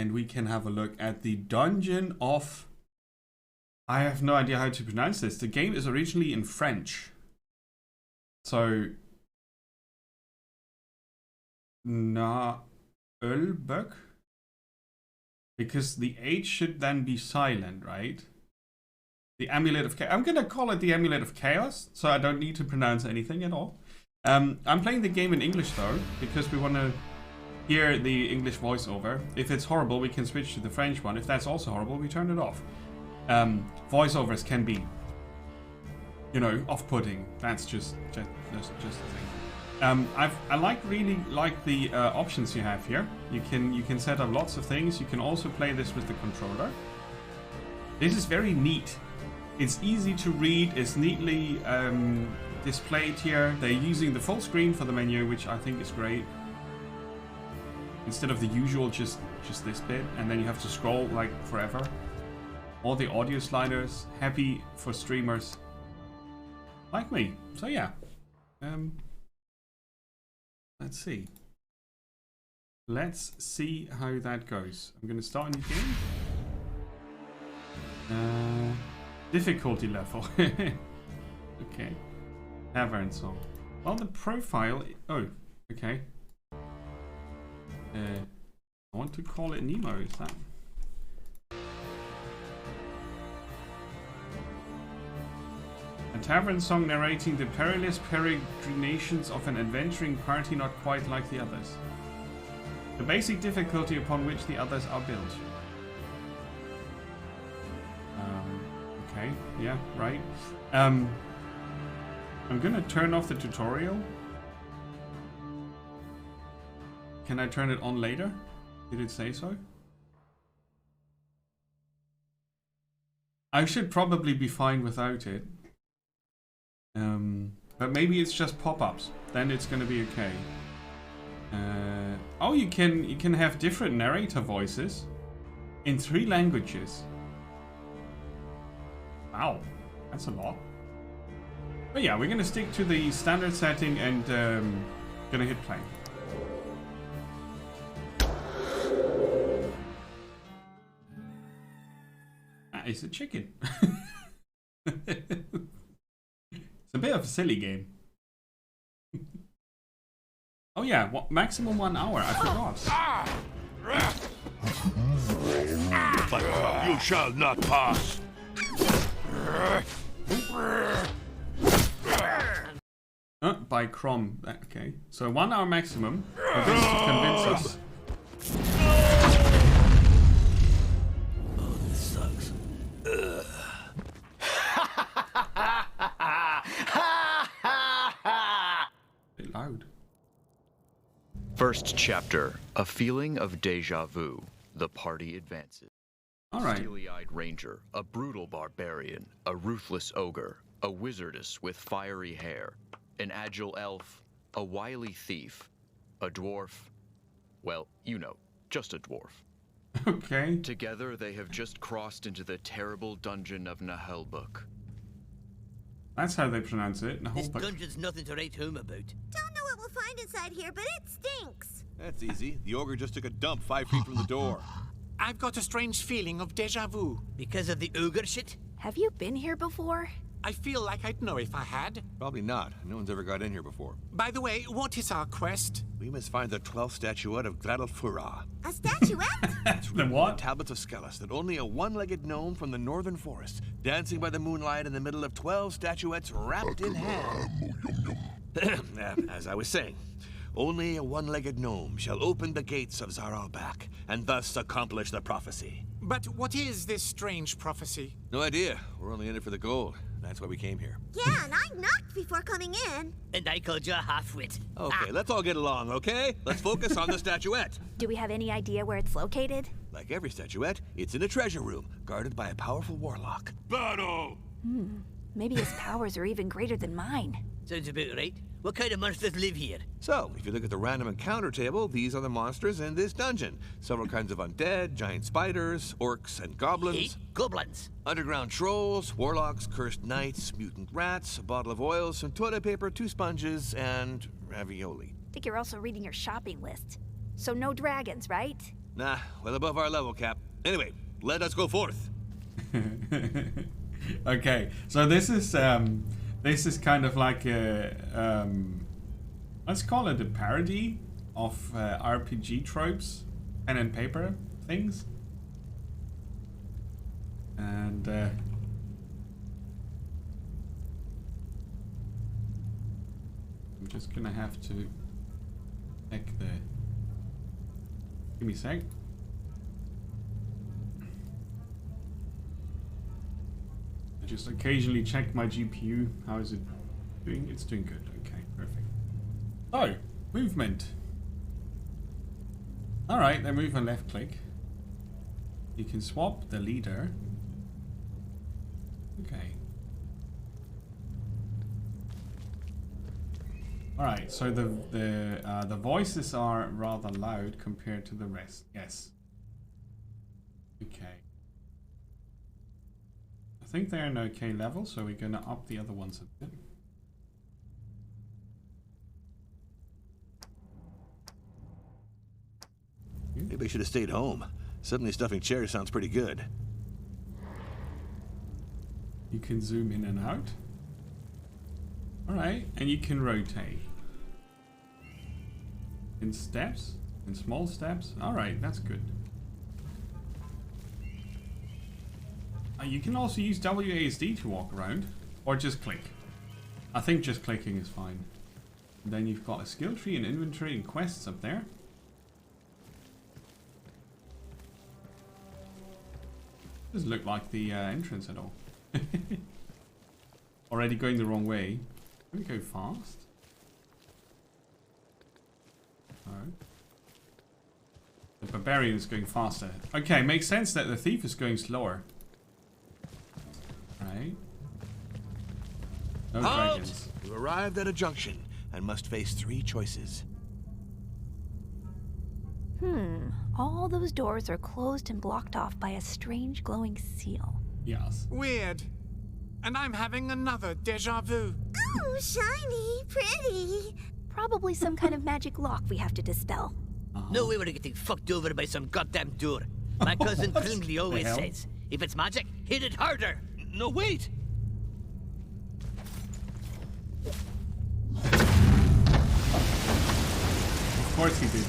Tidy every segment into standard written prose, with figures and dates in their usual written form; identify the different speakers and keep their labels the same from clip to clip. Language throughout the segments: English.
Speaker 1: and we can have a look at the Dungeon of... I have no idea how to pronounce this. The game is originally in French. So... Naheulbeuk? Because the H should then be silent, right? The Amulet of Chaos. I'm gonna call it the Amulet of Chaos, so I don't need to pronounce anything at all. I'm playing the game in English though, because we want to hear the English voiceover. If it's horrible, we can switch to the French one. If that's also horrible, we turn it off. Voiceovers can be, you know, off-putting. That's just a thing. I really like the options you have here. You can set up lots of things. You can also play this with the controller. This is very neat. It's easy to read. It's neatly displayed here. They're using the full screen for the menu, which I think is great. Instead of the usual just this bit, and then you have to scroll like forever. All the audio sliders, happy for streamers like me. So yeah. Let's see. Let's see how that goes. I'm gonna start a new game. Difficulty level. Okay. Tavern song. Well, the profile. Oh, okay. I want to call it Nemo. Is that? A tavern song narrating the perilous peregrinations of an adventuring party not quite like the others. The basic difficulty upon which the others are built. Okay, yeah, right. I'm gonna turn off the tutorial. Can I turn it on later? Did it say so? I should probably be fine without it. But maybe it's just pop-ups. Then it's gonna be okay. Oh, you can have different narrator voices in 3 languages. Wow, that's a lot. But yeah, we're gonna stick to the standard setting and gonna hit play. That is a chicken. It's a bit of a silly game. Oh yeah, maximum 1 hour, I forgot.
Speaker 2: But you shall not pass.
Speaker 1: By Crom. Okay, so 1 hour maximum for this to convince us.
Speaker 2: Oh, this sucks.
Speaker 1: Bit loud.
Speaker 3: First chapter, a feeling of deja vu. The party advances.
Speaker 1: All right.
Speaker 3: Steely-eyed ranger, a brutal barbarian, a ruthless ogre, a wizardess with fiery hair, an agile elf, a wily thief, a dwarf. Well, you know, just a dwarf.
Speaker 1: Okay.
Speaker 3: Together, they have just crossed into the terrible dungeon of Naheulbeuk.
Speaker 1: That's how they pronounce it.
Speaker 4: This
Speaker 1: Naheulbeuk.
Speaker 4: dungeon's nothing to write home about.
Speaker 5: Don't know what we'll find inside here, but it stinks.
Speaker 6: That's easy. The ogre just took a dump 5 feet from the door.
Speaker 7: I've got a strange feeling of deja vu.
Speaker 4: Because of the ogre shit?
Speaker 8: Have you been here before?
Speaker 7: I feel like I'd know if I had.
Speaker 6: Probably not. No one's ever got in here before.
Speaker 7: By the way, what is our quest?
Speaker 6: We must find the 12th statuette of Gradalfura.
Speaker 5: A statuette?
Speaker 1: The what?
Speaker 6: Tablets of Skellis that only a one-legged gnome from the northern forest, dancing by the moonlight in the middle of 12 statuettes wrapped in hand. As I was saying, only a one-legged gnome shall open the gates of Naheulbeuk and thus accomplish the prophecy.
Speaker 7: But what is this strange prophecy?
Speaker 6: No idea. We're only in it for the gold. That's why we came here.
Speaker 5: Yeah, and I knocked before coming in.
Speaker 4: And I called you a half-wit.
Speaker 6: Okay, let's all get along, okay? Let's focus on the statuette.
Speaker 8: Do we have any idea where it's located?
Speaker 6: Like every statuette, it's in a treasure room, guarded by a powerful warlock.
Speaker 2: Battle!
Speaker 8: Maybe his powers are even greater than mine.
Speaker 4: Sounds about right. What kind of monsters live here?
Speaker 6: So, if you look at the random encounter table, these are the monsters in this dungeon. Several kinds of undead, giant spiders, orcs, and goblins.
Speaker 4: Hey, goblins.
Speaker 6: Underground trolls, warlocks, cursed knights, mutant rats, a bottle of oil, some toilet paper, 2 sponges, and ravioli.
Speaker 8: I think you're also reading your shopping list. So no dragons, right?
Speaker 6: Nah, well above our level, Cap. Anyway, let us go forth.
Speaker 1: Okay, so this is kind of like a let's call it a parody of RPG tropes, pen and paper things, and I'm just gonna have to check the. Give me a sec. Just occasionally check my GPU. How is it doing? It's doing good. Okay, perfect. So, movement. Alright, then move and left click. You can swap the leader. Okay. Alright, so the voices are rather loud compared to the rest. Yes. Okay. I think they're an okay level, so we're gonna up the other ones a bit.
Speaker 6: Maybe I should have stayed home. Suddenly stuffing chairs sounds pretty good.
Speaker 1: You can zoom in and out. Alright, and you can rotate. In steps, in small steps. Alright, that's good. You can also use WASD to walk around, or just click. I think just clicking is fine. And then you've got a skill tree and inventory and quests up there. Doesn't look like the entrance at all. Already going the wrong way. Can we go fast? No. The barbarian is going faster. Okay, makes sense that the thief is going slower. Right. No
Speaker 6: Halt!
Speaker 1: dragons.
Speaker 6: You arrived at a junction and must face 3 choices.
Speaker 8: All those doors are closed and blocked off by a strange glowing seal.
Speaker 1: Yes.
Speaker 7: Weird. And I'm having another deja vu.
Speaker 5: Oh, shiny, pretty.
Speaker 8: Probably some kind of magic lock we have to dispel.
Speaker 4: No way we're getting fucked over by some goddamn door. My cousin
Speaker 1: What
Speaker 4: Pringley
Speaker 1: the
Speaker 4: always
Speaker 1: hell?
Speaker 4: says, if it's magic, hit it harder.
Speaker 6: No, wait!
Speaker 1: Of course he did.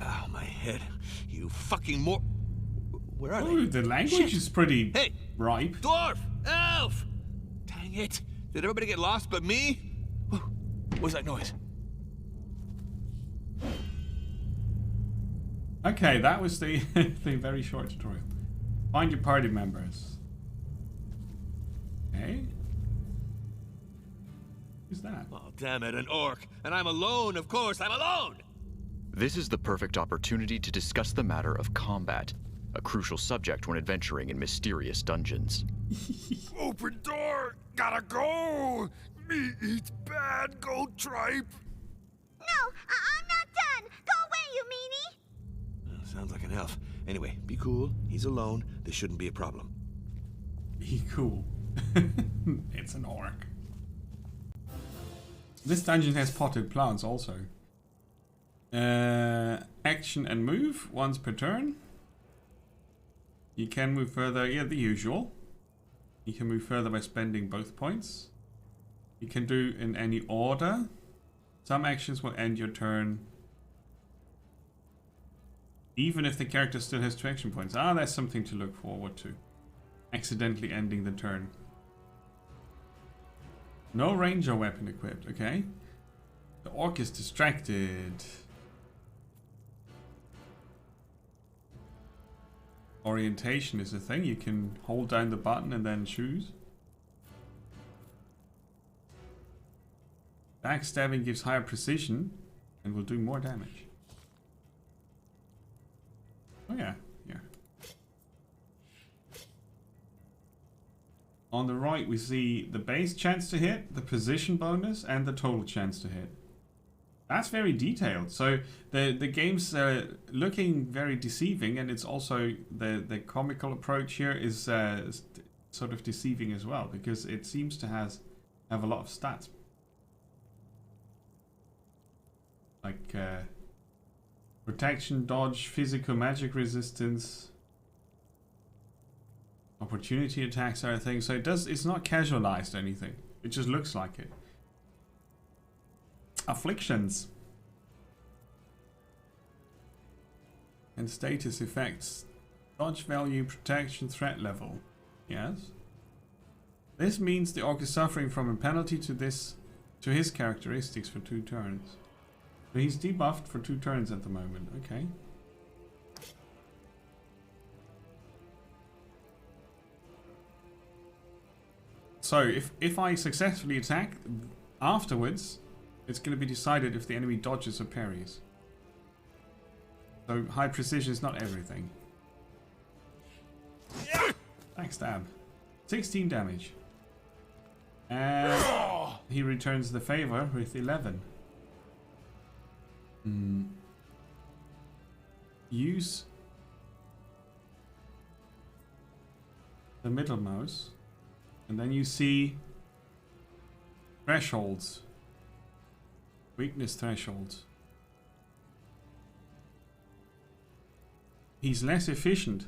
Speaker 6: Oh, my head. You fucking Where are
Speaker 1: Ooh,
Speaker 6: they?
Speaker 1: the language is pretty
Speaker 6: Hey!
Speaker 1: ripe.
Speaker 6: Dwarf! Elf! Dang it. Did everybody get lost but me? What was that noise?
Speaker 1: Okay, that was the the very short tutorial. Find your party members. Okay. Who's that?
Speaker 6: Oh, damn it, an orc. And I'm alone, of course, I'm alone!
Speaker 3: This is the perfect opportunity to discuss the matter of combat, a crucial subject when adventuring in mysterious dungeons.
Speaker 2: Open door! Gotta go! Me eats bad goat tripe!
Speaker 5: No, I'm not done. Go away, you meanie.
Speaker 6: Sounds like an elf. Anyway, be cool. He's alone. This shouldn't be a problem.
Speaker 1: Be cool. It's an orc. This dungeon has potted plants also. Action and move once per turn. You can move further, yeah, the usual. You can move further by spending both points. You can do in any order. Some actions will end your turn even if the character still has 2 action points. Ah, that's something to look forward to. Accidentally ending the turn. No ranger weapon equipped, okay. The orc is distracted. Orientation is a thing. You can hold down the button and then choose. Backstabbing gives higher precision and will do more damage. Oh yeah, yeah. On the right we see the base chance to hit, the position bonus, and the total chance to hit. That's very detailed. So the game's looking very deceiving, and it's also the comical approach here is sort of deceiving as well, because it seems to have a lot of stats. Like, for Protection, dodge, physical magic resistance, opportunity attacks, everything. So it's not casualized or anything. It just looks like it. Afflictions. And status effects. Dodge value, protection, threat level. Yes. This means the orc is suffering from a penalty to his characteristics for 2 turns. So he's debuffed for 2 turns at the moment. Okay. So if I successfully attack afterwards, it's going to be decided if the enemy dodges or parries. So high precision is not everything. Backstab. 16 damage. And he returns the favor with 11. Use the middle mouse. And then you see thresholds. Weakness thresholds. He's less efficient.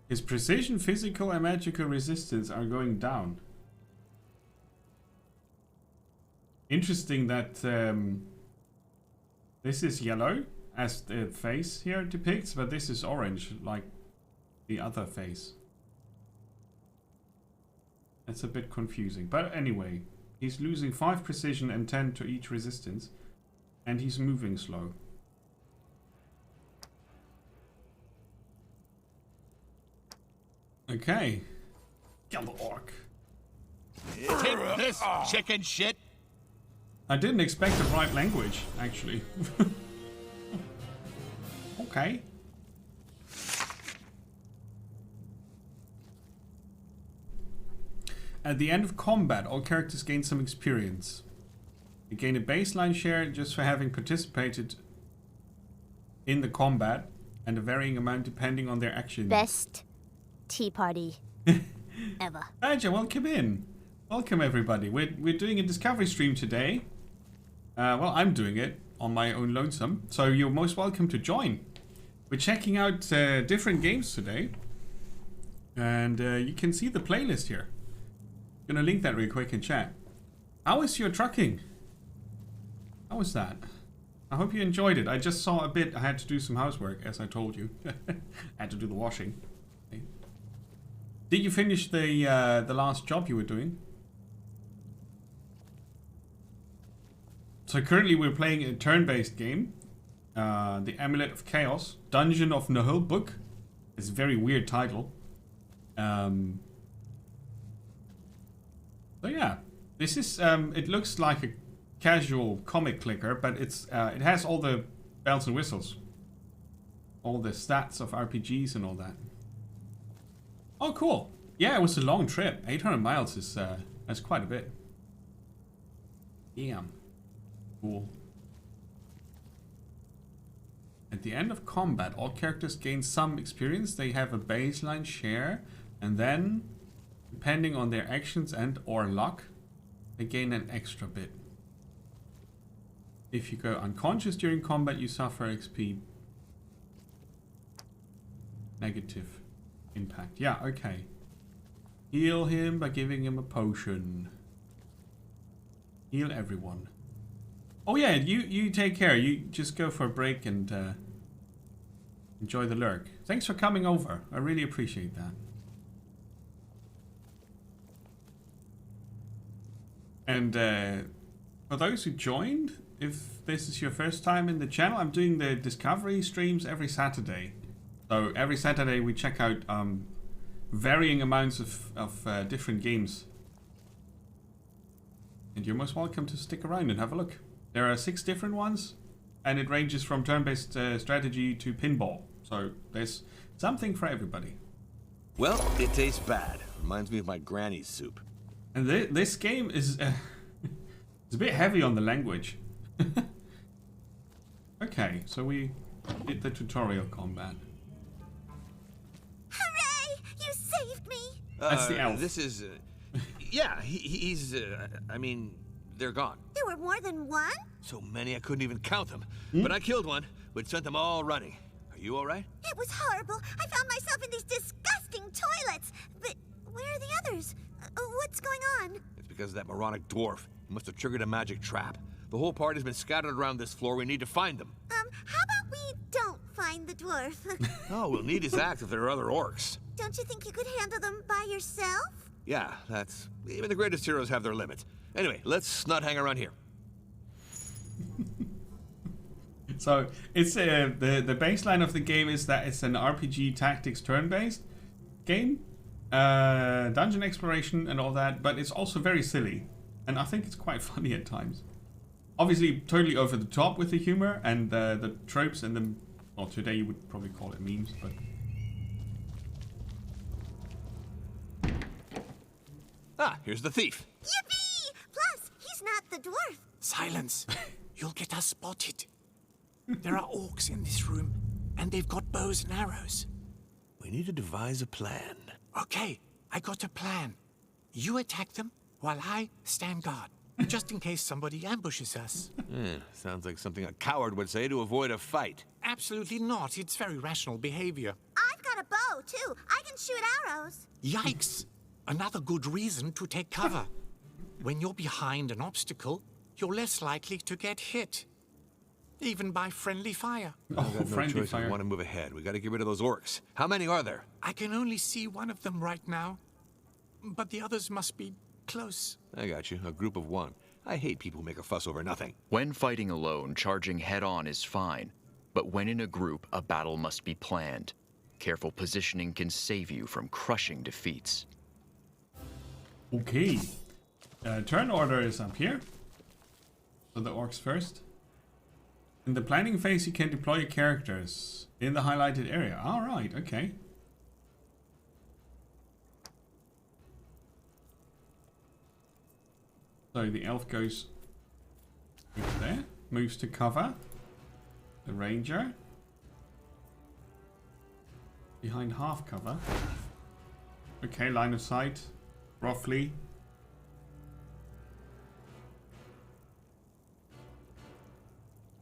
Speaker 1: His precision, physical, and magical resistance are going down. Interesting that this is yellow, as the face here depicts, but this is orange, like the other face. That's a bit confusing. But anyway, he's losing 5 precision and 10 to each resistance, and he's moving slow. Okay. Kill the orc.
Speaker 6: Take this, chicken shit.
Speaker 1: I didn't expect the right language, actually. Okay. At the end of combat, all characters gain some experience. They gain a baseline share just for having participated in the combat, and a varying amount depending on their actions.
Speaker 5: Best tea party ever.
Speaker 1: Badger, welcome in. Welcome everybody. We're doing a discovery stream today. Well, I'm doing it on my own lonesome, so you're most welcome to join. We're checking out different games today, and you can see the playlist here. I'm gonna link that real quick in chat. How is your trucking? How was that? I hope you enjoyed it. I just saw a bit. I had to do some housework, as I told you. I had to do the washing. Okay. Did you finish the last job you were doing? So currently we're playing a turn-based game. The Amulet of Chaos. Dungeon of Naheulbeuk. It's a very weird title. So yeah, this is it looks like a casual comic clicker, but it's it has all the bells and whistles, all the stats of RPGs and all that. Oh, cool! Yeah, it was a long trip. 800 miles is that's quite a bit. Damn, cool. At the end of combat, all characters gain some experience. They have a baseline share, and then, depending on their actions and or luck, they gain an extra bit. If you go unconscious during combat, you suffer XP. Negative impact. Yeah, okay. Heal him by giving him a potion. Heal everyone. Oh yeah, you take care. You just go for a break and enjoy the lurk. Thanks for coming over. I really appreciate that. And for those who joined, if this is your first time in the channel, I'm doing the discovery streams every Saturday. So every Saturday we check out varying amounts of different games. And you're most welcome to stick around and have a look. There are 6 different ones, and it ranges from turn-based strategy to pinball. So there's something for everybody.
Speaker 6: Well, it tastes bad. Reminds me of my granny's soup.
Speaker 1: And this game is it's a bit heavy on the language. Okay, so we did the tutorial combat.
Speaker 5: Hooray! You saved me!
Speaker 1: That's the elf.
Speaker 6: This is... yeah, he's... I mean, they're gone.
Speaker 5: There were more than one?
Speaker 6: So many I couldn't even count them. But I killed one we'd sent them all running. Are you all right?
Speaker 5: It was horrible. I found myself in these disgusting toilets. But where are the others? What's going on?
Speaker 6: It's because of that moronic dwarf. He must have triggered a magic trap. The whole party's been scattered around this floor. We need to find them.
Speaker 5: How about we don't find the dwarf?
Speaker 6: Oh, we'll need his axe if there are other orcs.
Speaker 5: Don't you think you could handle them by yourself?
Speaker 6: Yeah, that's... Even the greatest heroes have their limits. Anyway, let's not hang around here.
Speaker 1: So it's the baseline of the game is that it's an RPG tactics turn-based game, dungeon exploration and all that, but it's also very silly, and I think it's quite funny at times. Obviously, totally over the top with the humor and the tropes and the, well, today you would probably call it memes, but.
Speaker 6: Ah, here's the thief.
Speaker 5: Yippee! Plus, he's not the dwarf.
Speaker 7: Silence. You'll get us spotted. There are orcs in this room, and they've got bows and arrows.
Speaker 6: We need to devise a plan.
Speaker 7: Okay, I got a plan. You attack them while I stand guard, just in case somebody ambushes us.
Speaker 6: Sounds like something a coward would say to avoid a fight.
Speaker 7: Absolutely not. It's very rational behavior.
Speaker 5: I've got a bow, too. I can shoot arrows.
Speaker 7: Yikes! Another good reason to take cover. When you're behind an obstacle, you're less likely to get hit. Even by friendly fire.
Speaker 1: Oh,
Speaker 6: I've got no
Speaker 1: friendly
Speaker 6: choice.
Speaker 1: fire.
Speaker 6: We want to move ahead. We got to get rid of those orcs. How many are there?
Speaker 7: I can only see one of them right now, but the others must be close.
Speaker 6: I got you. A group of one. I hate people who make a fuss over nothing.
Speaker 3: When fighting alone, charging head-on is fine. But when in a group, a battle must be planned. Careful positioning can save you from crushing defeats.
Speaker 1: Okay. Turn order is up here. So the orcs first. In the planning phase, you can deploy your characters in the highlighted area. Alright, okay. So the elf goes over there, moves to cover. The ranger. Behind half cover. Okay, line of sight. Roughly.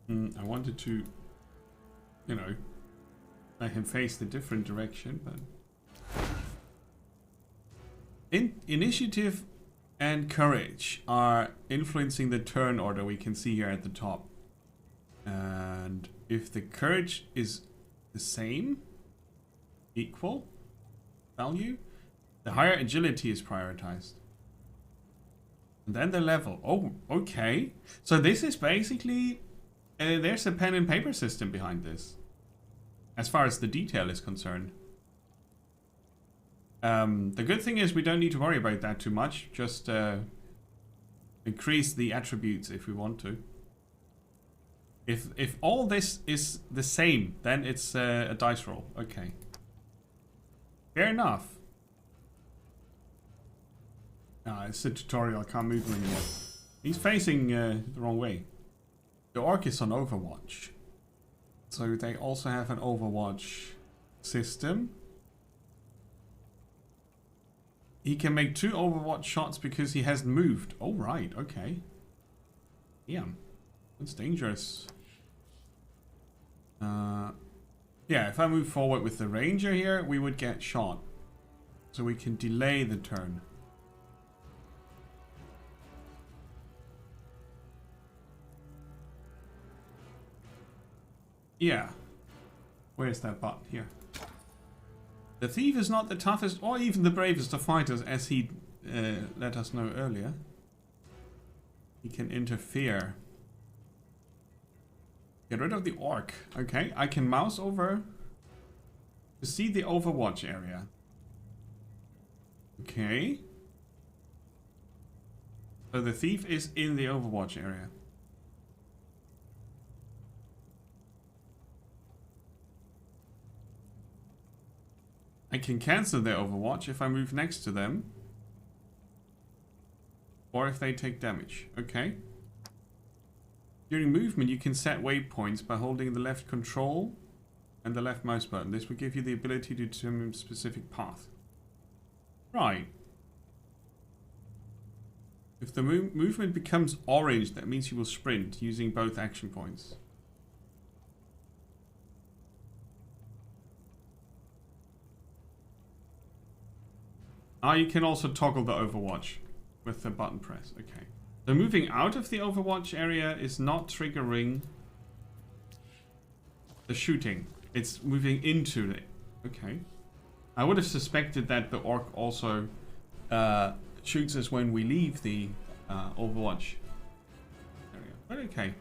Speaker 1: I wanted to, you know, let him face the different direction, but... Initiative and courage are influencing the turn order we can see here at the top. And if the courage is the same, equal value, the higher agility is prioritized. And then the level. Oh, okay. So this is basically... there's a pen and paper system behind this. As far as the detail is concerned. The good thing is we don't need to worry about that too much. Just increase the attributes if we want to. If all this is the same, then it's a dice roll. Okay. Fair enough. It's a tutorial. I can't move him anymore. He's facing the wrong way. The orc is on Overwatch. So they also have an Overwatch system. He can make 2 Overwatch shots because he hasn't moved. Oh, right. Okay. Yeah. That's dangerous. Yeah, if I move forward with the ranger here, we would get shot. So we can delay the turn. Yeah. Where's that button? Here. The thief is not the toughest or even the bravest of fighters, as he let us know earlier. He can interfere. Get rid of the orc. Okay, I can mouse over to see the Overwatch area. Okay. So the thief is in the Overwatch area. I can cancel their Overwatch if I move next to them. Or if they take damage. Okay. During movement, you can set waypoints by holding the left control and the left mouse button. This will give you the ability to determine a specific path. Right. If the movement becomes orange, that means you will sprint using both action points. Ah, you can also toggle the Overwatch with the button press. Okay. So moving out of the Overwatch area is not triggering the shooting. It's moving into it. Okay. I would have suspected that the orc also shoots us when we leave the Overwatch area. But okay.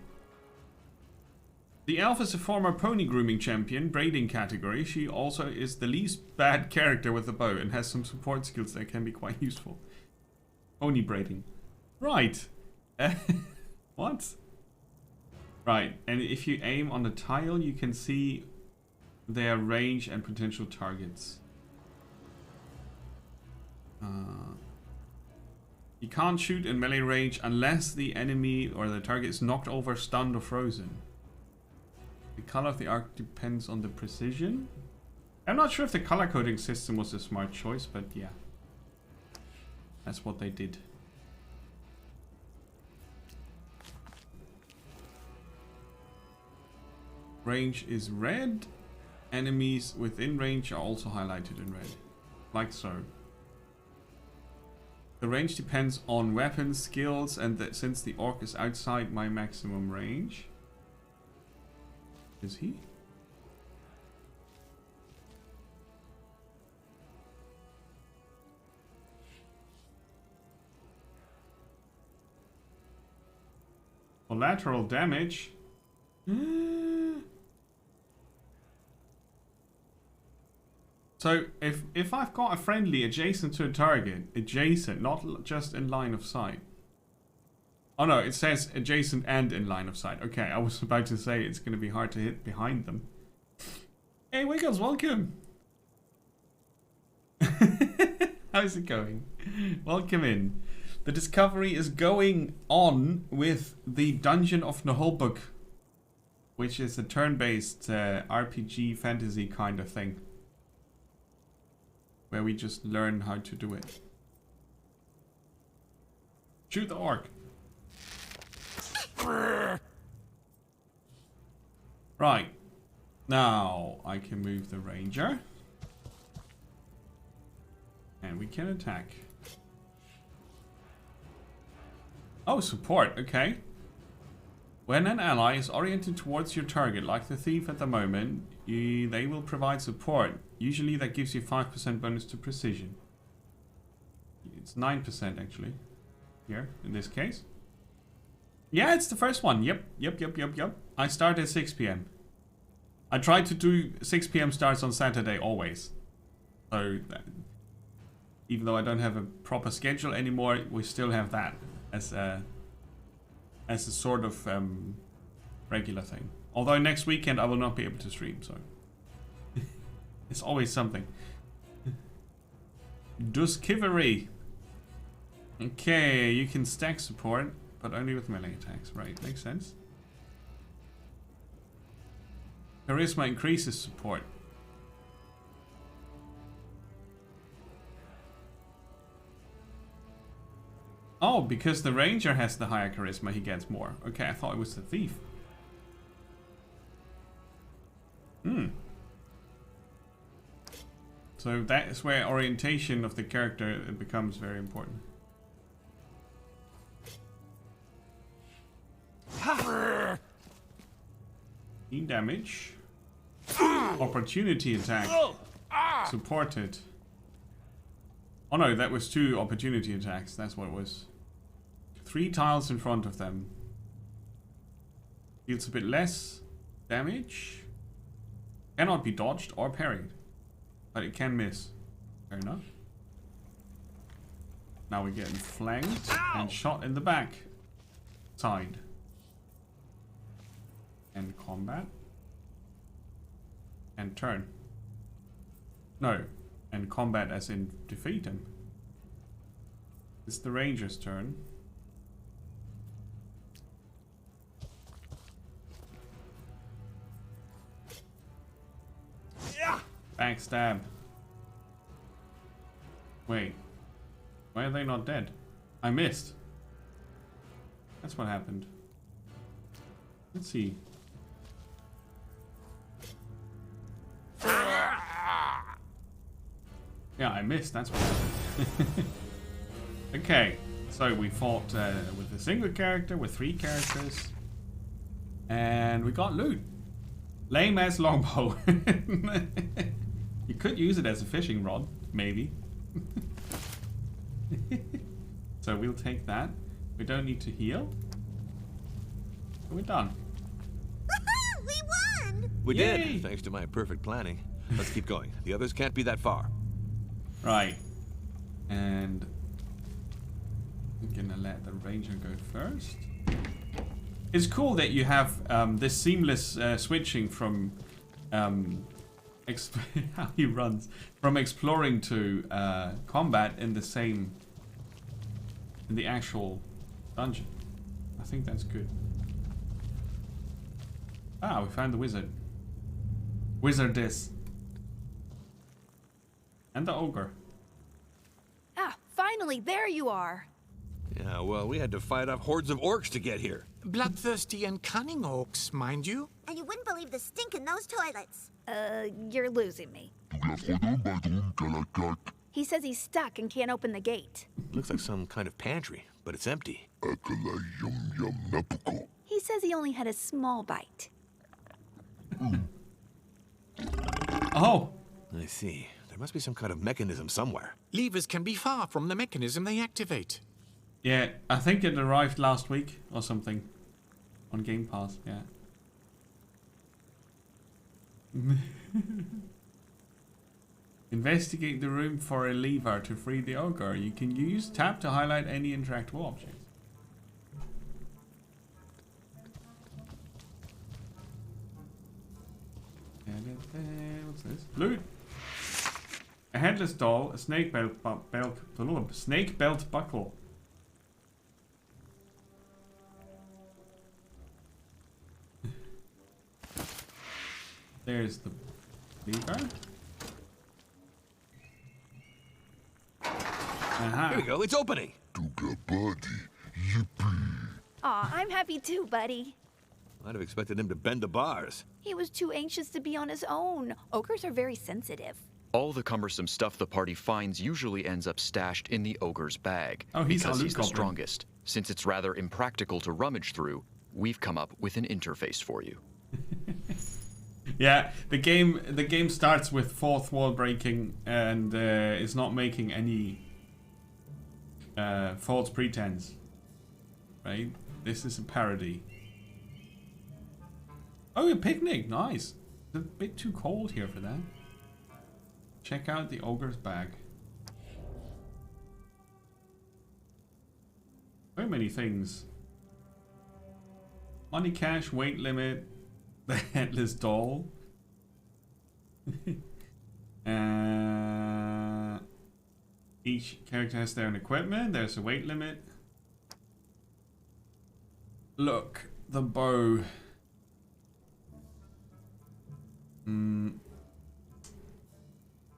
Speaker 1: The elf is a former pony grooming champion, braiding category. She also is the least bad character with the bow and has some support skills that can be quite useful. Pony braiding. Right. What? Right, and if you aim on the tile, you can see their range and potential targets. You can't shoot in melee range unless the enemy or the target is knocked over, stunned, or frozen. The color of the arc depends on the precision. I'm not sure if the color coding system was a smart choice, but yeah. That's what they did. Range is red. Enemies within range are also highlighted in red. Like so. The range depends on weapon skills, and that since the orc is outside my maximum range. Is he? Collateral damage. So if I've got a friendly adjacent to a target, adjacent, not just in line of sight. Oh no, it says adjacent and in line of sight. Okay, I was about to say it's going to be hard to hit behind them. Hey Wiggles, welcome. How's it going? Welcome in. The discovery is going on with the Dungeon of Naheulbeuk, which is a turn-based RPG fantasy kind of thing, where we just learn how to do it. Shoot the orc. Right. Now I can move the ranger. And we can attack. Oh, support. Okay. When an ally is oriented towards your target, like the thief at the moment, they will provide support. Usually that gives you 5% bonus to precision. It's 9% actually. Here, in this case. Yeah, it's the first one. Yep. I start at 6 PM. I try to do 6 PM starts on Saturday always. So, even though I don't have a proper schedule anymore, we still have that as a sort of regular thing. Although next weekend I will not be able to stream, so it's always something. Duskivery. Okay, you can stack support, but only with melee attacks. Right, makes sense. Charisma increases support. Oh, because the ranger has the higher charisma, he gets more. Okay, I thought it was the thief. So that is where orientation of the character becomes very important. Need damage. Opportunity attack. Supported. Oh no, that was 2 opportunity attacks. That's what it was. 3 tiles in front of them. Deals a bit less damage. Cannot be dodged or parried. But it can miss. Fair enough. Now we're getting flanked and shot in the back. Side. And combat. And turn. No. And combat as in defeat him. It's the ranger's turn. Backstab. Wait. Why are they not dead? I missed. That's what happened. Let's see. Yeah, I missed. That's what happened. Okay, so we fought with a single character, with 3 characters. And we got loot. Lame ass longbow. You could use it as a fishing rod, maybe. So we'll take that. We don't need to heal. We're done.
Speaker 5: Woohoo! We won!
Speaker 6: We
Speaker 1: Yay!
Speaker 6: did, thanks to my perfect planning. Let's keep going. The others can't be that far.
Speaker 1: Right. And I'm gonna let the ranger go first. It's cool that you have this seamless switching from how he runs from exploring to combat in the actual dungeon. I think that's good. Ah, we found the wizard. Wizardess. And the ogre.
Speaker 8: Ah, finally, there you are.
Speaker 6: Yeah, well, we had to fight off hordes of orcs to get here.
Speaker 7: Bloodthirsty and cunning orcs, mind you.
Speaker 5: And you wouldn't believe the stink in those toilets.
Speaker 8: You're losing me. He says he's stuck and can't open the gate.
Speaker 6: Looks like some kind of pantry, but it's empty.
Speaker 8: He says he only had a small bite.
Speaker 1: Oh!
Speaker 6: I see. There must be some kind of mechanism somewhere.
Speaker 7: Levers can be far from the mechanism they activate.
Speaker 1: Yeah, I think it arrived last week or something. On Game Pass, yeah. Investigate the room for a lever to free the ogre. You can use tab to highlight any interactable objects. What's this? Loot! A headless doll, a snake belt buckle. There's the lever. Aha.
Speaker 6: Here we go, it's opening.
Speaker 8: Aw, I'm happy too, buddy.
Speaker 6: I'd have expected him to bend the bars.
Speaker 8: He was too anxious to be on his own. Ogres are very sensitive.
Speaker 3: All the cumbersome stuff the party finds usually ends up stashed in the ogre's bag.
Speaker 1: Oh, he's
Speaker 3: because
Speaker 1: a
Speaker 3: he's the
Speaker 1: goblin.
Speaker 3: strongest. Since it's rather impractical to rummage through, we've come up with an interface for you.
Speaker 1: Yeah, the game starts with fourth wall breaking and is not making any false pretense. Right? This is a parody. Oh, a picnic, nice. It's a bit too cold here for that. Check out the ogre's bag. So many things. Money, cash, weight limit, the headless doll. Each character has their own equipment. There's a weight limit. Look, the bow.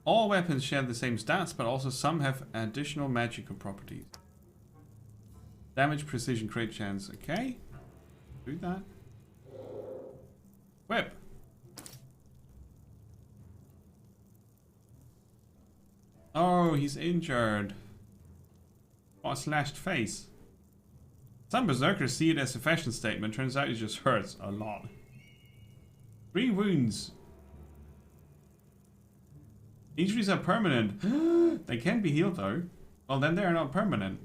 Speaker 1: All weapons share the same stats, but also some have additional magical properties. Damage, precision, crit chance. Okay. Do that. Whip. Oh, he's injured. Oh, a slashed face. Some berserkers see it as a fashion statement. Turns out it just hurts a lot. 3 wounds. Injuries are permanent. They can be healed though. Well, then they are not permanent.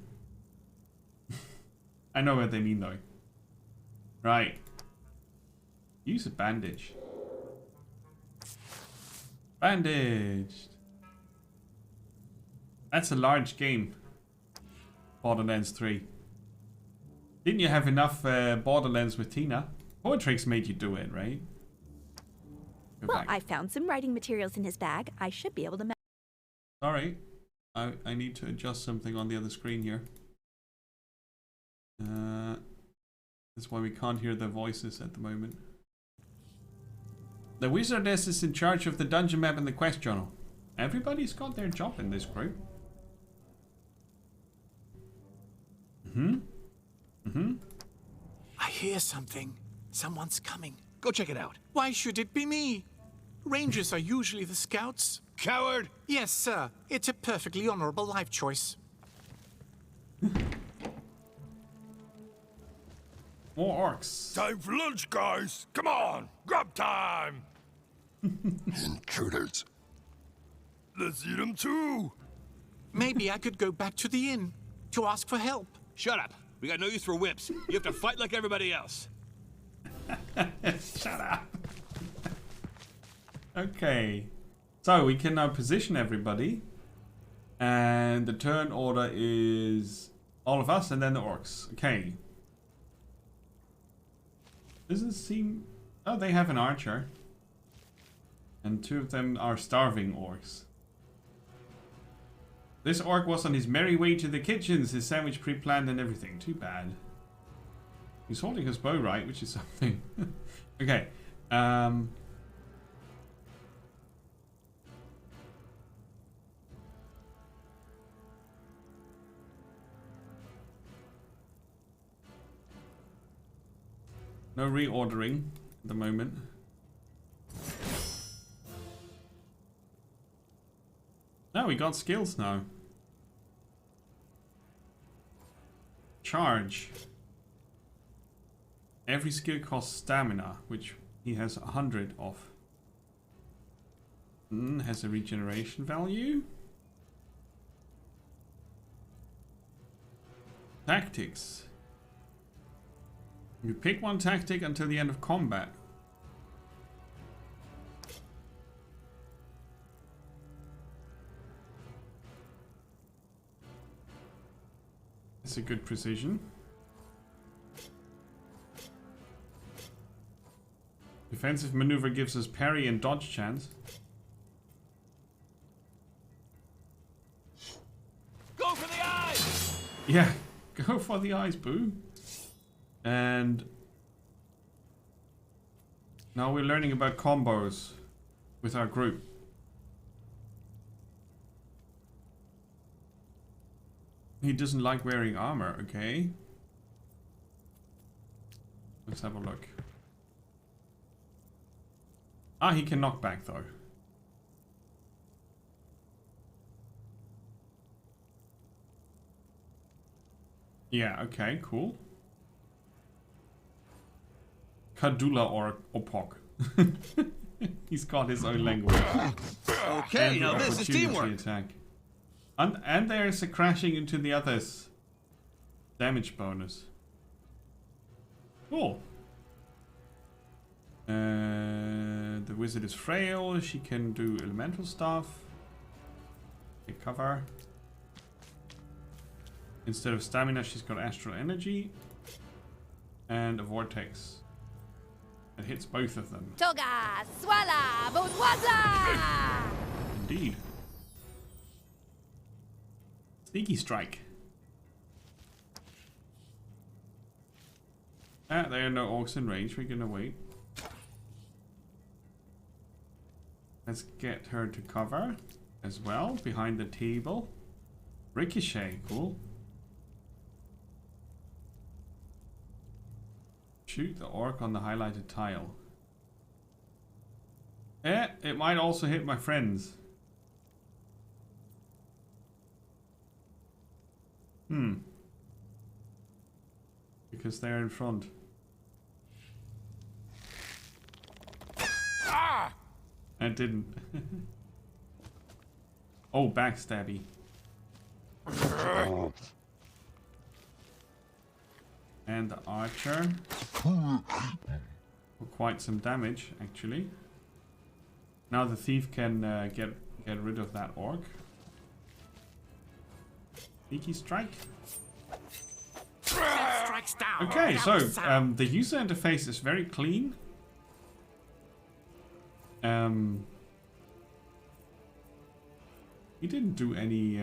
Speaker 1: I know what they mean though. Right. Use a bandage. Bandaged. That's a large game. Borderlands 3. Didn't you have enough Borderlands with Tina? Portrix made you do it, right? Go
Speaker 8: Well,
Speaker 1: back.
Speaker 8: I found some writing materials in his bag. I should be able to.
Speaker 1: Sorry. I need to adjust something on the other screen here. That's why we can't hear their voices at the moment. The wizardess is in charge of the dungeon map and the quest journal. Everybody's got their job in this group.
Speaker 7: I hear something. Someone's coming.
Speaker 6: Go check it out.
Speaker 7: Why should it be me? Rangers are usually the scouts.
Speaker 6: coward!
Speaker 7: Yes, sir. It's a perfectly honorable life choice.
Speaker 1: More orcs.
Speaker 2: Time for lunch, guys. Come on, grub time.
Speaker 9: Intruders.
Speaker 2: Let's eat them too.
Speaker 7: Maybe I could go back to the inn to ask for help.
Speaker 6: Shut up. We got no use for whips. You have to fight like everybody else.
Speaker 1: Shut up. Okay. So we can now position everybody. And the turn order is all of us and then the orcs. Okay. Doesn't seem... Oh, they have an archer. And 2 of them are starving orcs. This orc was on his merry way to the kitchens, his sandwich pre-planned and everything. Too bad. He's holding his bow right, which is something. Okay. No reordering at the moment. No, we got skills now. Charge. Every skill costs stamina, which he has 100 of. Has a regeneration value. Tactics. You pick one tactic until the end of combat. That's a good precision. Defensive maneuver gives us parry and dodge chance.
Speaker 6: Go for the eyes!
Speaker 1: Yeah, go for the eyes, boo. And now we're learning about combos with our group. He doesn't like wearing armor, okay. Let's have a look. Ah, he can knock back though. Yeah, okay, cool. Kadula or Opok. He's got his own language.
Speaker 6: Okay, now this is teamwork.
Speaker 1: Attack. And there's a crashing into the others. Damage bonus. Cool. The wizard is frail. She can do elemental stuff. Take cover. Instead of stamina, she's got astral energy. And a vortex. It hits both of them.
Speaker 8: Toga, swala, bodwaza!
Speaker 1: Indeed. Sneaky strike. Ah, there are no orcs in range. We're gonna wait. Let's get her to cover as well, behind the table. Ricochet, cool. Shoot the orc on the highlighted tile. Eh, it might also hit my friends. Because they're in front.
Speaker 2: Ah!
Speaker 1: I didn't. Oh, backstabby. And the archer. For quite some damage, actually. Now the thief can get rid of that orc. Sneaky strike.
Speaker 7: Strikes down.
Speaker 1: Okay, so the user interface is very clean. He didn't do any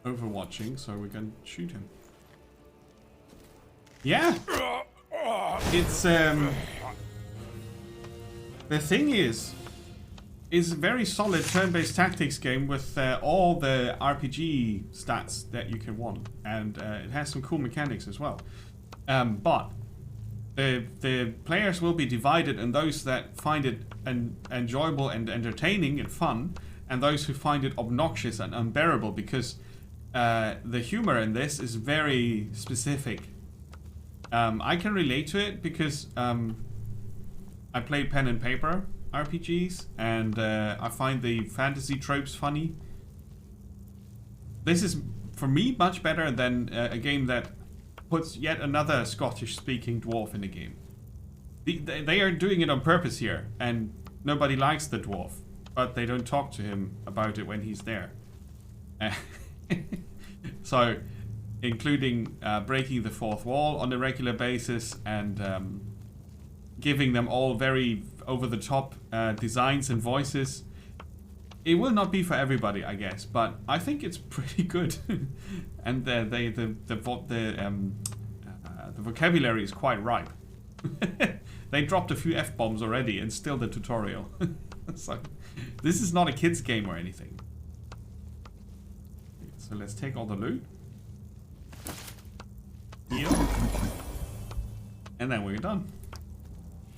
Speaker 1: overwatching, so we can shoot him. Yeah. It's the thing is is a very solid turn-based tactics game with all the RPG stats that you can want, and it has some cool mechanics as well. But the players will be divided in those that find it enjoyable and entertaining and fun, and those who find it obnoxious and unbearable, because the humor in this is very specific. I can relate to it because I play pen and paper RPGs, and I find the fantasy tropes funny. This is, for me, much better than a game that puts yet another Scottish-speaking dwarf in the game. They are doing it on purpose here, and nobody likes the dwarf, but they don't talk to him about it when he's there. So, including breaking the fourth wall on a regular basis, and giving them all very over-the-top designs and voices. It will not be for everybody, I guess, but I think it's pretty good. And the vocabulary is quite ripe. They dropped a few F-bombs already, and still the tutorial. So, this is not a kid's game or anything. So let's take all the loot. Heal. And then we're done.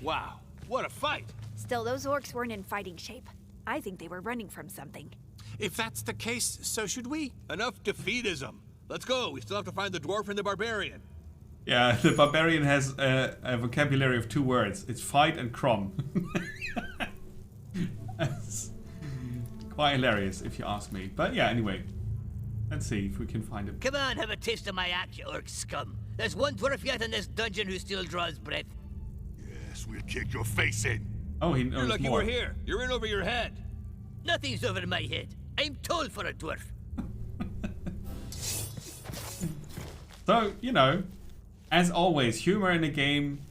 Speaker 6: Wow, what a fight!
Speaker 8: Still, those orcs weren't in fighting shape. I think they were running from something.
Speaker 7: If that's the case, so should we.
Speaker 6: Enough defeatism. Let's go. We still have to find the dwarf and the barbarian.
Speaker 1: Yeah, the barbarian has a vocabulary of 2 words. It's fight and crom. That's quite hilarious, if you ask me. But yeah, anyway. Let's see if we can find him.
Speaker 4: Come on, have a taste of my axe, you orc scum. There's one dwarf yet in this dungeon who still draws breath.
Speaker 2: Yes, we'll kick your face in.
Speaker 1: Oh, he knows
Speaker 6: You're lucky
Speaker 1: more.
Speaker 6: we're here. You're in over your head.
Speaker 4: Nothing's over my head. I'm tall for a dwarf.
Speaker 1: So, you know, as always, humor in a game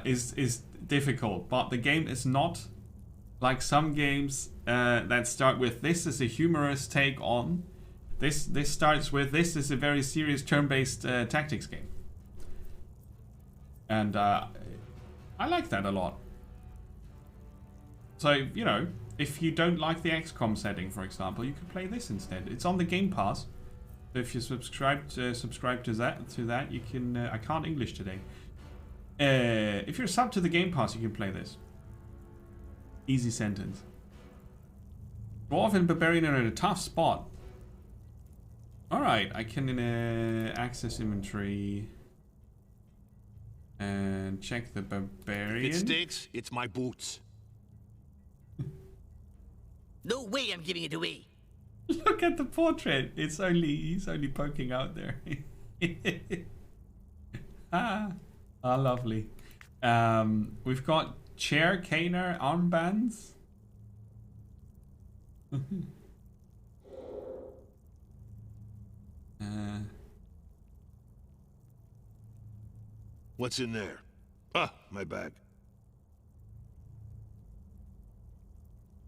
Speaker 1: is difficult, but the game is not like some games that start with "this is a humorous take on." This starts with "this is a very serious turn-based tactics game," and I like that a lot. So, you know, if you don't like the XCOM setting, for example, you could play this instead. It's on the Game Pass. So if you subscribe to that, you can. I can't English today. If you're subbed to the Game Pass, you can play this. Easy sentence. Dwarf and Barbarian are in a tough spot. Alright, I can access inventory and check the Barbarian.
Speaker 6: If it stinks, it's my boots.
Speaker 4: No way I'm giving it away.
Speaker 1: Look at the portrait. He's only poking out there. Lovely. We've got chair caner armbands.
Speaker 2: What's in there? Ah, my bag.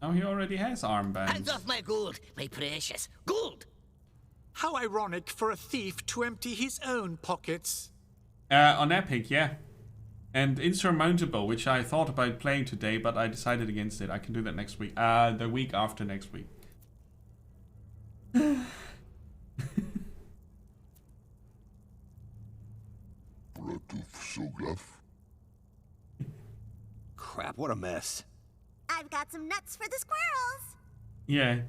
Speaker 1: Oh, he already has armbands.
Speaker 4: Hands off my gold, my precious gold.
Speaker 7: How ironic for a thief to empty his own pockets.
Speaker 1: On Epic, yeah. And Insurmountable, which I thought about playing today, but I decided against it. I can do that next week. The week after next week.
Speaker 6: Crap, what a mess.
Speaker 5: I've got some nuts for the squirrels.
Speaker 1: Yeah,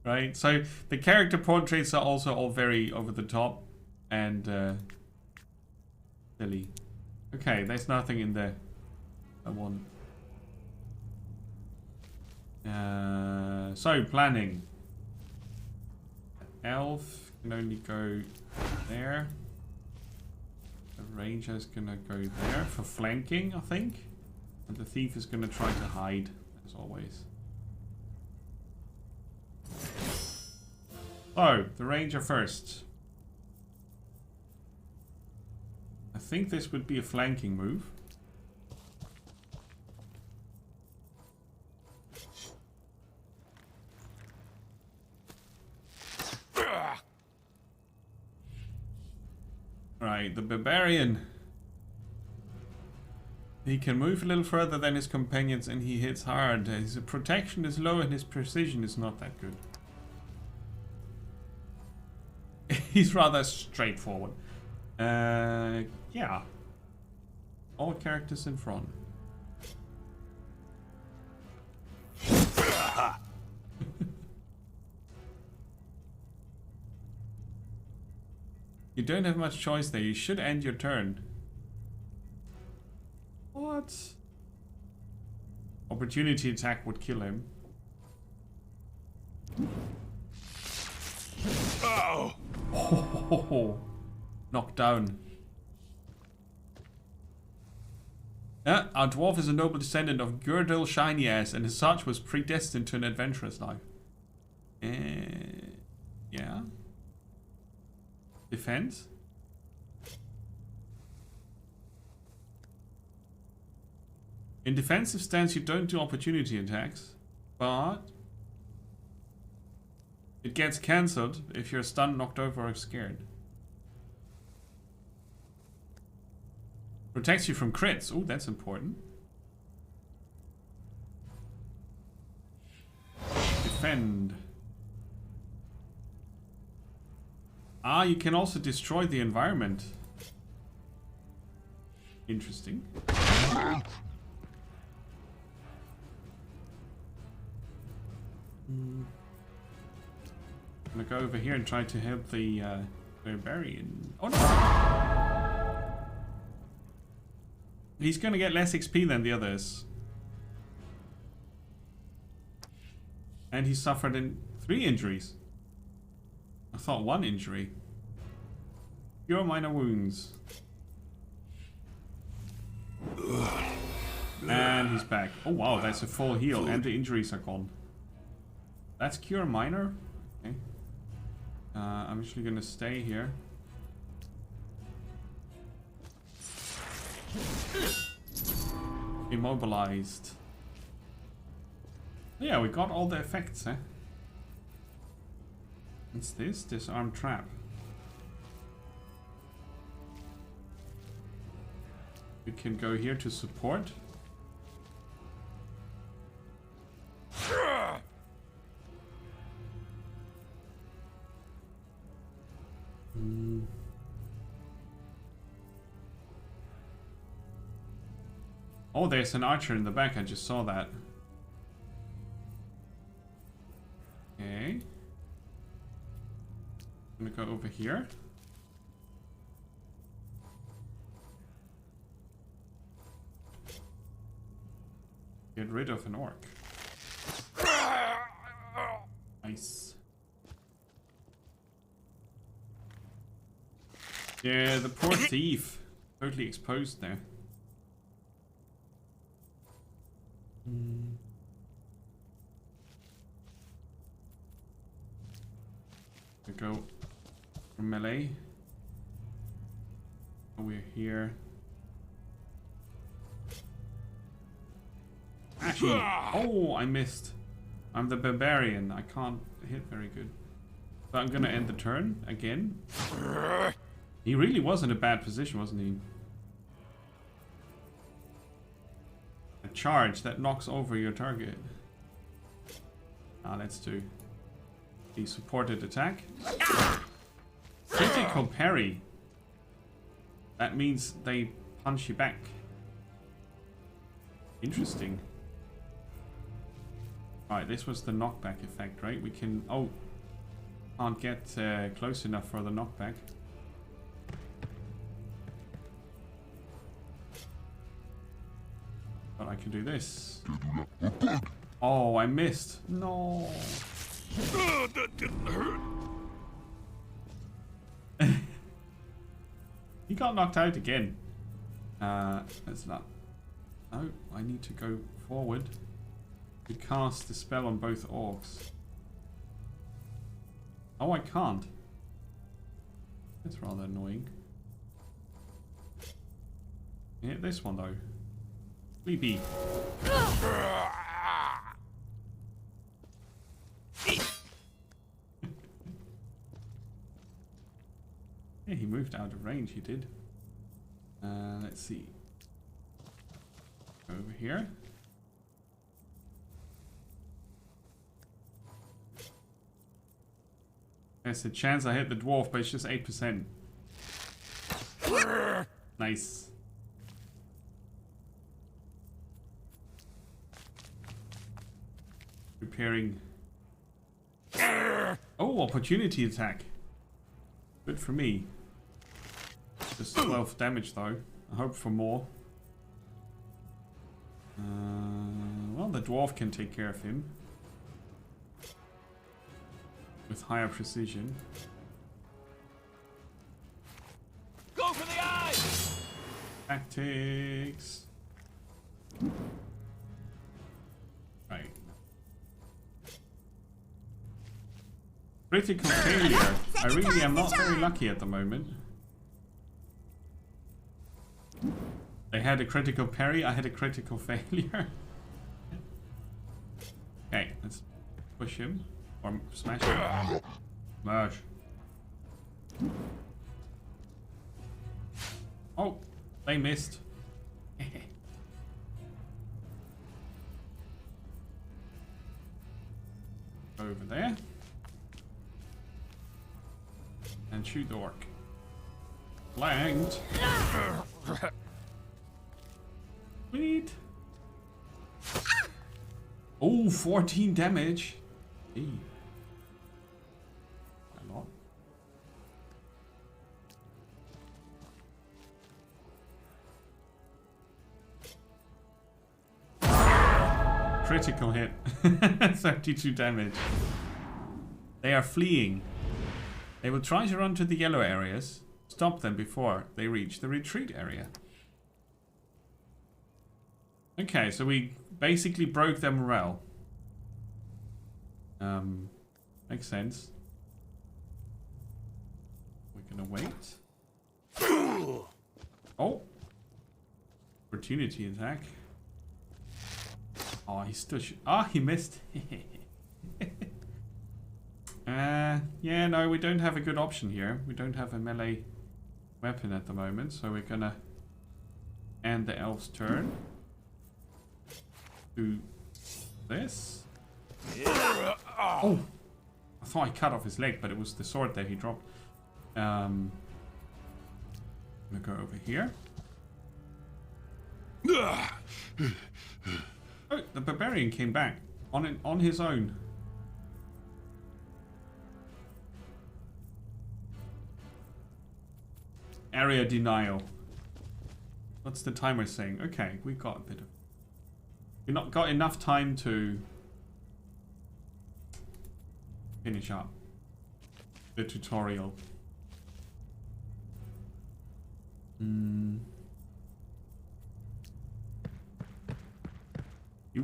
Speaker 1: right. So the character portraits are also all very over the top and silly. Okay, there's nothing in there I want. So planning. Elf can only go there. The ranger's gonna go there for flanking, I think. And the thief is gonna try to hide, as always. Oh, the ranger first. I think this would be a flanking move. Right, the barbarian. He can move a little further than his companions and he hits hard. His protection is low and his precision is not that good. He's rather straightforward. Yeah. All characters in front. You don't have much choice there. You should end your turn. What? Opportunity attack would kill him.
Speaker 2: Oh!
Speaker 1: Oh, knocked down. Yeah, our dwarf is a noble descendant of Girdle Shiny Ass, and as such was predestined to an adventurous life. Yeah. Defense? In defensive stance, you don't do opportunity attacks, but it gets cancelled if you're stunned, knocked over, or scared. Protects you from crits. Oh, that's important. Defend. Ah, you can also destroy the environment. Interesting. I'm gonna go over here and try to help the barbarian. Oh no! He's gonna get less XP than the others. And he suffered 3 injuries. I thought 1 injury. Cure minor wounds. And he's back. Oh wow, that's a full heal and the injuries are gone. That's cure minor. Okay. I'm actually gonna stay here. Immobilized. Yeah, we got all the effects, eh? What's this? Disarm trap. We can go here to support. Oh, there's an archer in the back. I just saw that. Okay. I'm gonna go over here. Get rid of an orc. Nice. Yeah, the poor thief. Totally exposed there. We go from melee. We're here. Actually, oh, I missed. I'm the barbarian. I can't hit very good. So I'm gonna end the turn again. He really was in a bad position, wasn't he? A charge that knocks over your target. Let's do the supported attack. Critical parry. That means they punch you back. Interesting. Alright, this was the knockback effect, right? We can... Oh, can't get close enough for the knockback. But I can do this. Oh, I missed. No.
Speaker 2: That didn't hurt.
Speaker 1: He got knocked out again. That's not... Oh, I need to go forward to cast the spell on both orcs. Oh, I can't. That's rather annoying. Hit this one though. Sleepy. Yeah, he moved out of range, he did. Let's see. Over here. There's a chance I hit the dwarf, but it's just 8%. Nice. Preparing. Oh, opportunity attack. Good for me. Just 12 damage though. I hope for more. Well, the dwarf can take care of him. With higher precision.
Speaker 6: Go for the eye!
Speaker 1: Tactics. Right. Critical failure. I really am not very lucky at the moment. They had a critical parry, I had a critical failure. Okay, let's push him. Or smash him. Smash. Oh, they missed. Over there. And shoot the orc. Flanked. Sweet. Oh, 14 damage. Hey. A lot. Critical hit. 32 damage. They are fleeing. They will try to run to the yellow areas. Stop them before they reach the retreat area. Okay, so we basically broke their morale. Makes sense. We're gonna wait. Oh! Opportunity attack. Oh, he still he missed. Yeah, no, we don't have a good option here. We don't have a melee weapon at the moment, so we're gonna end the elf's turn. Do this. Oh! I thought I cut off his leg, but it was the sword that he dropped. I'm gonna go over here. Oh, the barbarian came back on his own. Area denial. What's the timer saying? Okay, we got a bit of. We've not got enough time to finish up the tutorial. You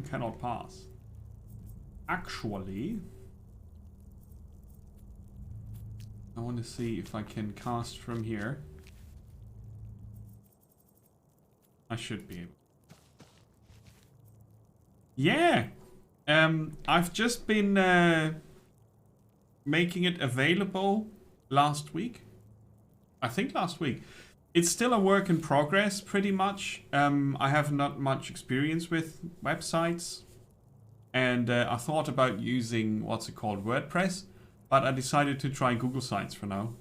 Speaker 1: cannot pass. Actually, I want to see if I can cast from here. I should be able. Yeah! I've just been making it available last week. I think last week. It's still a work in progress, pretty much. I have not much experience with websites. And I thought about using, what's it called, WordPress. But I decided to try Google Sites for now.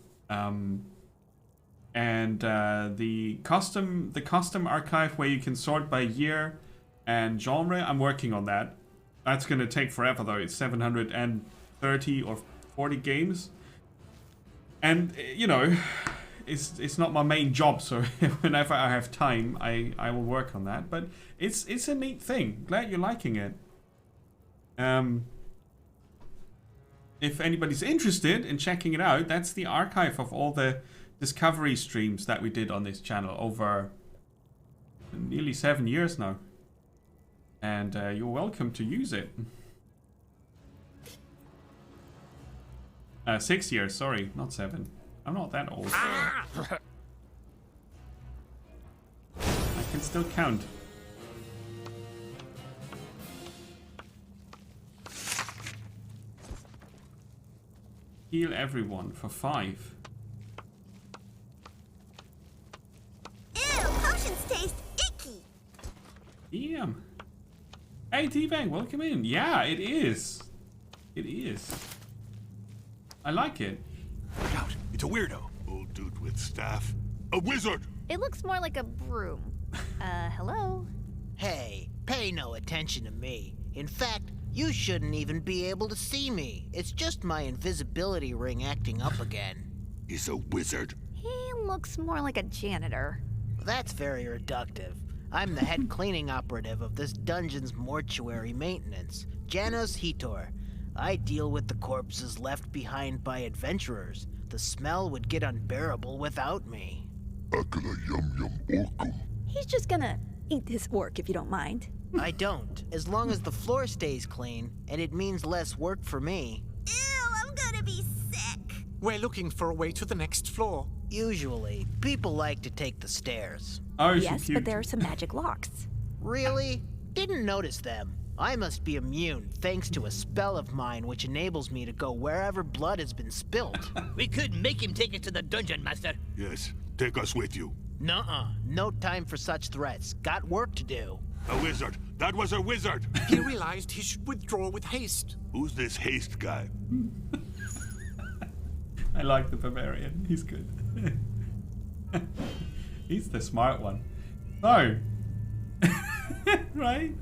Speaker 1: The custom archive where you can sort by year and genre, I'm working on that. That's going to take forever though. It's 730 or 40 games. And, you know, it's not my main job, so whenever I have time, I will work on that. But it's a neat thing. Glad you're liking it. If anybody's interested in checking it out, that's the archive of all the Discovery streams that we did on this channel over nearly 7 years now. And you're welcome to use it. 6 years, sorry, not 7. I'm not that old. I can still count. Heal everyone for 5.
Speaker 5: Ew, potions taste icky.
Speaker 1: Damn. Hey, T-Bang, welcome in. Yeah, it is. It is. I like it.
Speaker 2: Look out, it's a weirdo. Old dude with staff. A wizard!
Speaker 8: It looks more like a broom. Hello?
Speaker 9: Hey, pay no attention to me. In fact, you shouldn't even be able to see me. It's just my invisibility ring acting up again.
Speaker 2: He's a wizard.
Speaker 8: He looks more like a janitor.
Speaker 9: That's very reductive. I'm the head cleaning operative of this dungeon's mortuary maintenance, Janos Hitor. I deal with the corpses left behind by adventurers. The smell would get unbearable without me.
Speaker 8: He's just gonna eat this orc if you don't mind.
Speaker 9: I don't, as long as the floor stays clean, and it means less work for me.
Speaker 5: Ew, I'm gonna be sick.
Speaker 7: We're looking for a way to the next floor.
Speaker 9: Usually, people like to take the stairs.
Speaker 1: Oh,
Speaker 8: Yes,
Speaker 1: she
Speaker 8: but
Speaker 1: puked.
Speaker 8: there are some magic locks.
Speaker 9: Really? Didn't notice them. I must be immune thanks to a spell of mine which enables me to go wherever blood has been spilt.
Speaker 4: We could make him take us to the dungeon, master.
Speaker 2: Yes, take us with you.
Speaker 9: Nuh-uh. No time for such threats. Got work to do.
Speaker 2: A wizard. That was a wizard.
Speaker 7: He realized he should withdraw with haste.
Speaker 2: Who's this haste guy?
Speaker 1: I like the barbarian. He's good. He's the smart one. So, right?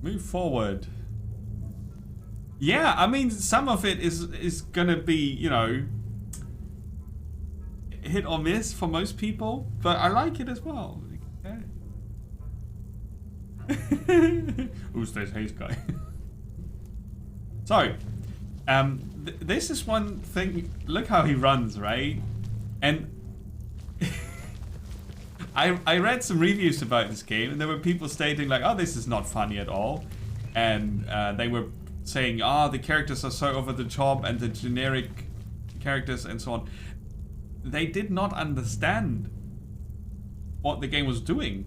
Speaker 1: Move forward. Yeah, I mean, some of it is gonna be, you know, hit or miss for most people, but I like it as well. Okay. Who's this haste guy? So, this is one thing. Look how he runs, right? And I read some reviews about this game, and there were people stating like, "Oh, this is not funny at all," and they were saying, "Ah, the characters are so over the top, and the generic characters and so on." They did not understand what the game was doing.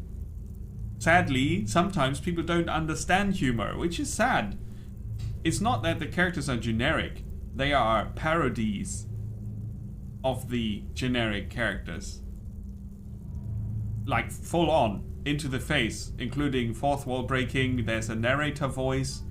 Speaker 1: Sadly, sometimes people don't understand humor, which is sad. It's not that the characters are generic. They are parodies of the generic characters. Like, full on, into the face, including fourth wall breaking. There's a narrator voice,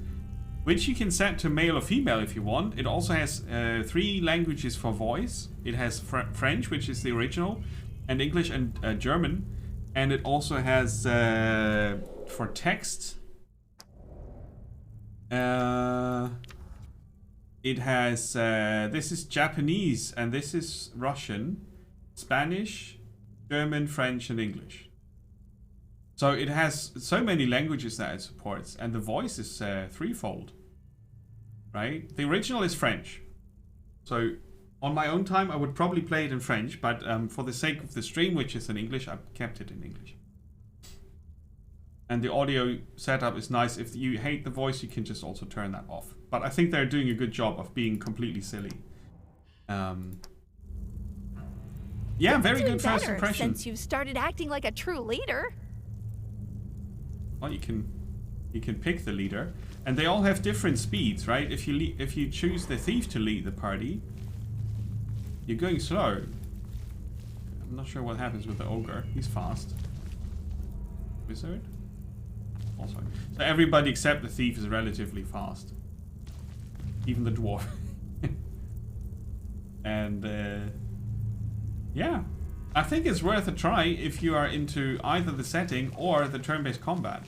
Speaker 1: which you can set to male or female if you want. It also has 3 languages for voice. It has French, which is the original, and English and German. And it also has, for text, it has, this is Japanese, and this is Russian, Spanish, German, French, and English. So it has so many languages that it supports, and the voice is threefold, right? The original is French. So on my own time, I would probably play it in French, but for the sake of the stream, which is in English, I've kept it in English. And the audio setup is nice. If you hate the voice, you can just also turn that off. But I think they're doing a good job of being completely silly. Yeah, very good first impression.
Speaker 8: Since you've started acting like a true leader.
Speaker 1: Well, you can pick the leader, and they all have different speeds, right? If you choose the thief to lead the party, you're going slow. I'm not sure what happens with the ogre. He's fast. Wizard. Also, so everybody except the thief is relatively fast. Even the dwarf. And yeah, I think it's worth a try if you are into either the setting or the turn-based combat.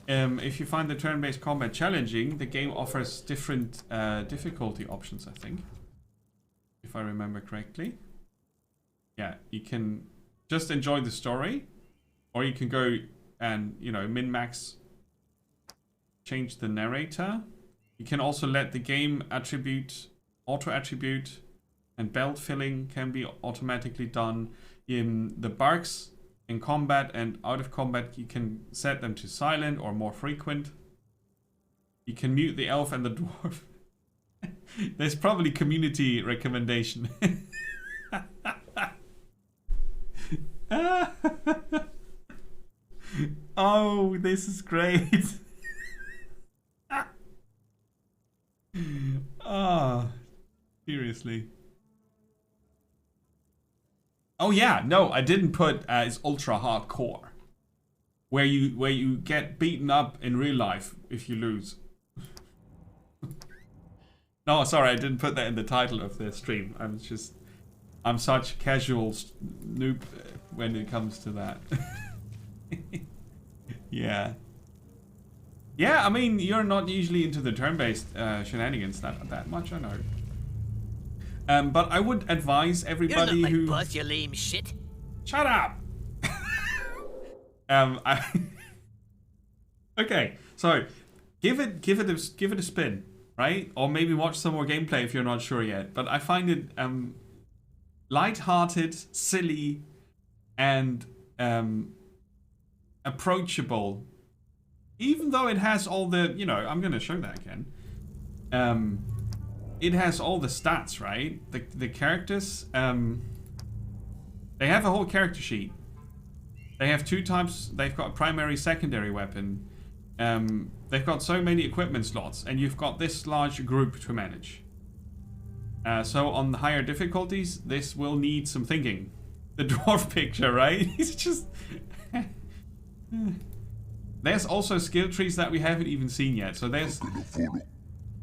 Speaker 1: If you find the turn-based combat challenging, the game offers different difficulty options, I think. If I remember correctly. Yeah, you can just enjoy the story, or you can go and, you know, min-max, change the narrator. You can also let the game attribute, auto-attribute, and belt filling can be automatically done. In the barks in combat and out of combat, you can set them to silent or more frequent. You can mute the elf and the dwarf. There's probably community recommendation. Oh, this is great. Ah, seriously. Oh yeah, no, I didn't put as ultra hardcore, where you get beaten up in real life if you lose. No, sorry, I didn't put that in the title of the stream. I'm such casual noob when it comes to that. Yeah. Yeah, I mean, you're not usually into the turn-based shenanigans that much, I know. But I would advise everybody
Speaker 4: You're not my
Speaker 1: who...
Speaker 4: boss, you lame shit.
Speaker 1: Shut up! Okay, so give it a spin, right? Or maybe watch some more gameplay if you're not sure yet. But I find it light-hearted, silly, and approachable. Even though it has all the, you know, I'm gonna show that again. It has all the stats, right? The characters, they have a whole character sheet. They have 2 types. They've got a primary, secondary weapon. They've got so many equipment slots, and you've got this large group to manage. So on the higher difficulties, this will need some thinking. The dwarf picture, right? He's just... There's also skill trees that we haven't even seen yet. So there's...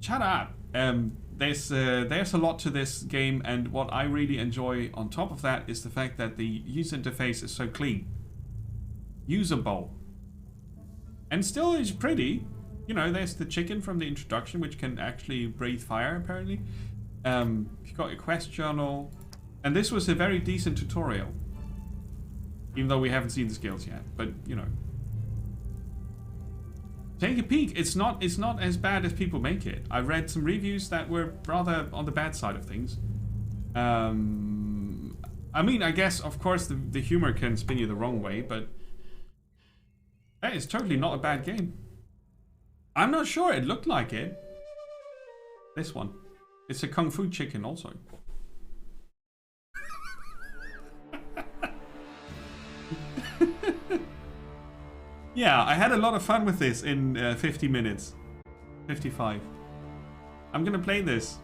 Speaker 1: Shut up! There's a lot to this game, and what I really enjoy on top of that is the fact that the user interface is so clean. Usable. And still is pretty. You know, there's the chicken from the introduction, which can actually breathe fire, apparently. You've got your quest journal. And this was a very decent tutorial. Even though we haven't seen the skills yet. But, you know. Take a peek. It's not as bad as people make it. I read some reviews that were rather on the bad side of things. I mean, I guess, of course, the humor can spin you the wrong way, but that is totally not a bad game. I'm not sure. It looked like it. This one. It's a Kung Fu chicken also. Yeah, I had a lot of fun with this in 50 minutes. 55. I'm gonna play this.